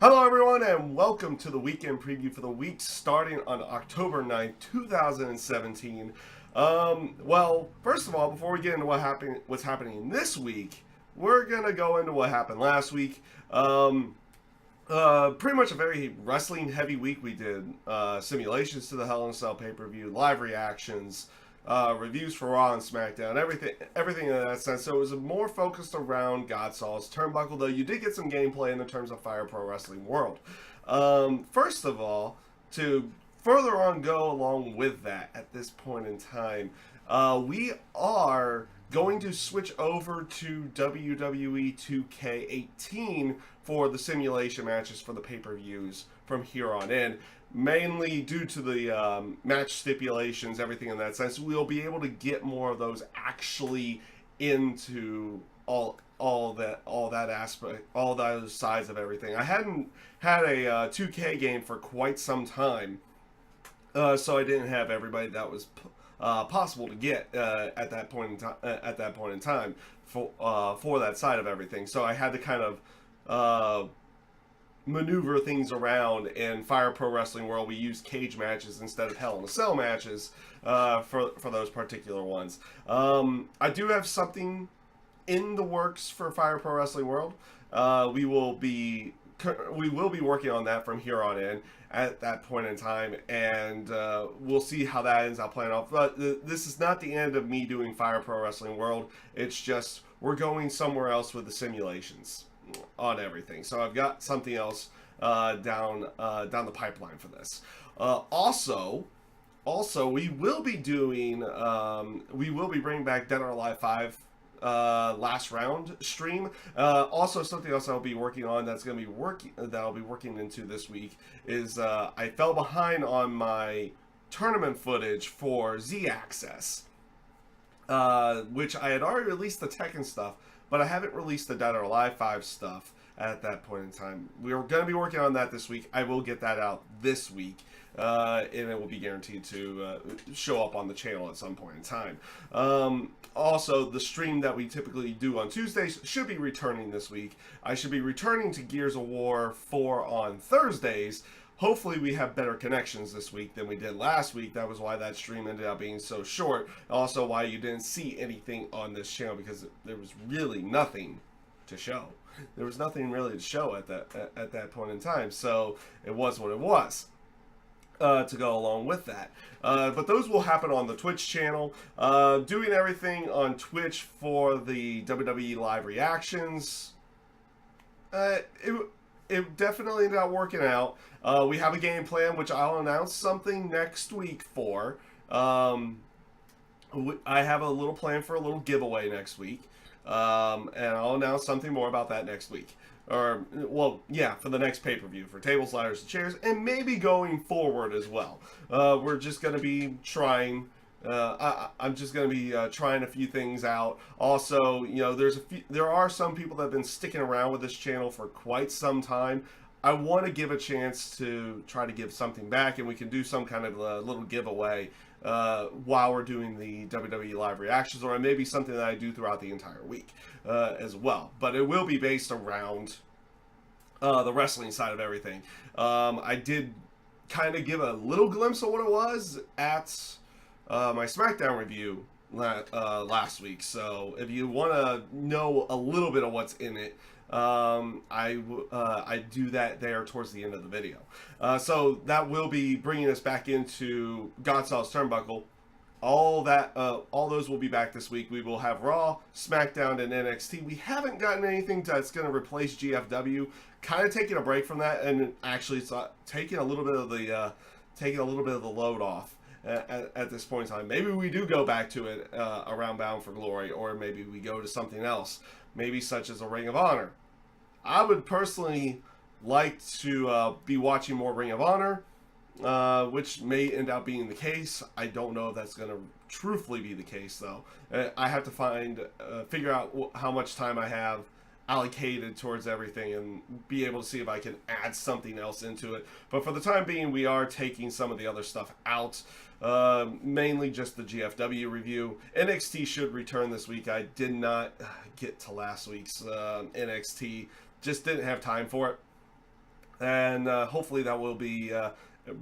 Hello everyone and welcome to the weekend preview for the week starting on October 9th, 2017. Well, first of all, before we get into what's happening this week, we're going to go into what happened last week. Pretty much a very wrestling heavy week. We did simulations to the Hell in a Cell pay-per-view, live reactions, reviews for Raw and SmackDown, everything in that sense. So it was more focused around Godsall's Turnbuckle, though you did get some gameplay in the terms of Fire Pro Wrestling World. First of all, to further on go along with that at this point in time, we are going to switch over to WWE 2K18 for the simulation matches for the pay-per-views from here on in. Mainly due to the match stipulations, everything in that sense, we'll be able to get more of those actually into all that aspect, all those sides of everything. I hadn't had a 2K game for quite some time, so I didn't have everybody that was possible to get at that point in time for that side of everything. So I had to kind of maneuver things around. In Fire Pro Wrestling World, we use cage matches instead of Hell in a Cell matches for those particular ones. I do have something in the works for Fire Pro Wrestling World. We will be working on that from here on in at that point in time, and we'll see how that ends up playing off. But this is not the end of me doing Fire Pro Wrestling World. It's just we're going somewhere else with the simulations on everything. So I've got something else down the pipeline for this. Also, we will be doing we will be bringing back Dead or Alive 5 last round stream. Also, something else I'll be working on that I'll be working into this week is I fell behind on my tournament footage for Z Access, which I had already released the Tekken stuff, but I haven't released the Dead or Alive 5 stuff at that point in time. We're going to be working on that this week. I will get that out this week, and it will be guaranteed to show up on the channel at some point in time. Also, the stream that we typically do on Tuesdays should be returning this week. I should be returning to Gears of War 4 on Thursdays. Hopefully we have better connections this week than we did last week. That was why that stream ended up being so short. Also why you didn't see anything on this channel, because there was really nothing to show. There was nothing really to show at that point in time. So it was what it was. To go along with that. But those will happen on the Twitch channel. Doing everything on Twitch for the WWE live reactions. It definitely ended up working out. We have a game plan, which I'll announce something next week for. I have a little plan for a little giveaway next week. And I'll announce something more about that next week. Or, well, yeah, for the next pay-per-view, for tables, ladders, and chairs, and maybe going forward as well. We're just going to be trying... I'm just going to be trying a few things out. Also, you know, there are some people that have been sticking around with this channel for quite some time. I want to give a chance to try to give something back, and we can do some kind of little giveaway while we're doing the WWE live reactions, or maybe something that I do throughout the entire week as well. But it will be based around the wrestling side of everything. I did kind of give a little glimpse of what it was at my SmackDown review last week. So if you want to know a little bit of what's in it, I do that there towards the end of the video. So that will be bringing us back into Godsall's Turnbuckle. All those will be back this week. We will have Raw, SmackDown, and NXT. We haven't gotten anything that's going to replace GFW. Kind of taking a break from that, and actually it's taking a little bit of the load off at this point in time. Maybe we do go back to it around Bound for Glory, or maybe we go to something else, maybe such as a Ring of Honor. I would personally like to be watching more Ring of Honor, which may end up being the case. I don't know if that's going to truthfully be the case, though. I have to figure out how much time I have allocated towards everything and be able to see if I can add something else into it. But for the time being, we are taking some of the other stuff out, mainly just the GFW review. NXT should return this week. I did not get to last week's NXT, just didn't have time for it. and hopefully that will be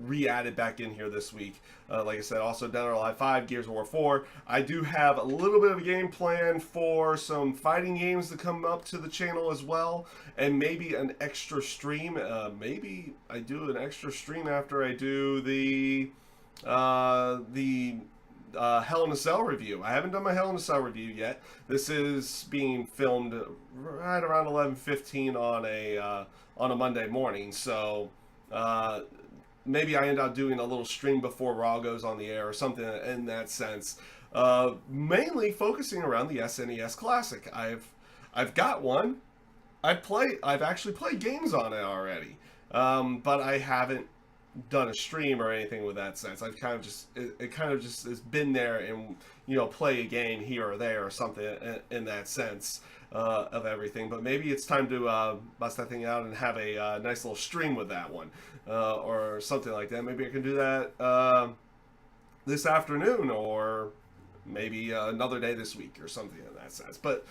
re-added back in here this week. Like I said, also Dead or Alive 5, Gears of War 4. I do have a little bit of a game plan for some fighting games to come up to the channel as well, and maybe an extra stream. Maybe I do an extra stream after I do the Hell in a Cell review. I haven't done my Hell in a Cell review yet. This is being filmed right around 11:15 on a Monday morning, so maybe I end up doing a little stream before Raw goes on the air or something in that sense. Mainly focusing around the SNES Classic. I've got one. I've actually played games on it already, but I haven't done a stream or anything with that sense. I've kind of just it kind of just has been there and play a game here or there or something in that sense of everything. But maybe it's time to bust that thing out and have a nice little stream with that one or something like that. Maybe I can do that this afternoon or maybe another day this week or something in that sense. But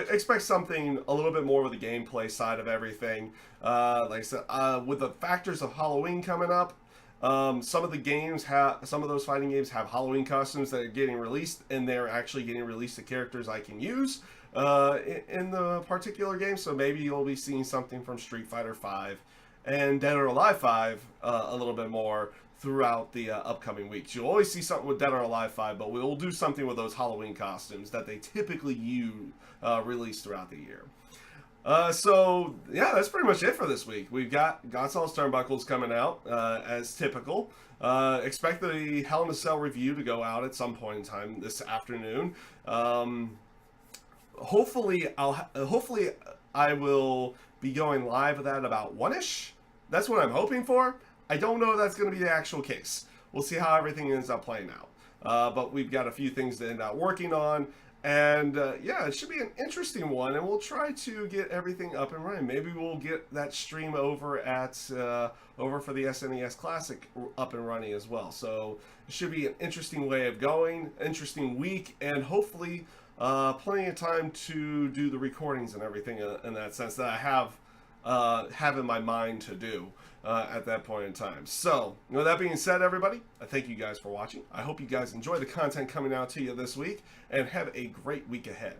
expect something a little bit more with the gameplay side of everything. Like I said, with the factors of Halloween coming up, some of those fighting games have Halloween costumes that are getting released, and they're actually getting released to characters I can use in the particular game. So maybe you'll be seeing something from Street Fighter 5 and Dead or Alive 5 a little bit more throughout the upcoming weeks. You'll always see something with Dead or Alive 5, but we'll do something with those Halloween costumes that they typically release throughout the year. So, yeah, that's pretty much it for this week. We've got Gonzalez Turnbuckles coming out, as typical. Expect the Hell in a Cell review to go out at some point in time this afternoon. Hopefully I will be going live with that about 1-ish. That's what I'm hoping for. I don't know if that's going to be the actual case. We'll see how everything ends up playing out. But we've got a few things to end up working on. And yeah, it should be an interesting one. And we'll try to get everything up and running. Maybe we'll get that stream over for the SNES Classic up and running as well. So it should be an interesting way of going, interesting week, and hopefully plenty of time to do the recordings and everything in that sense that I have in my mind to do at that point in time. So, with that being said, everybody, I thank you guys for watching. I hope you guys enjoy the content coming out to you this week, and have a great week ahead.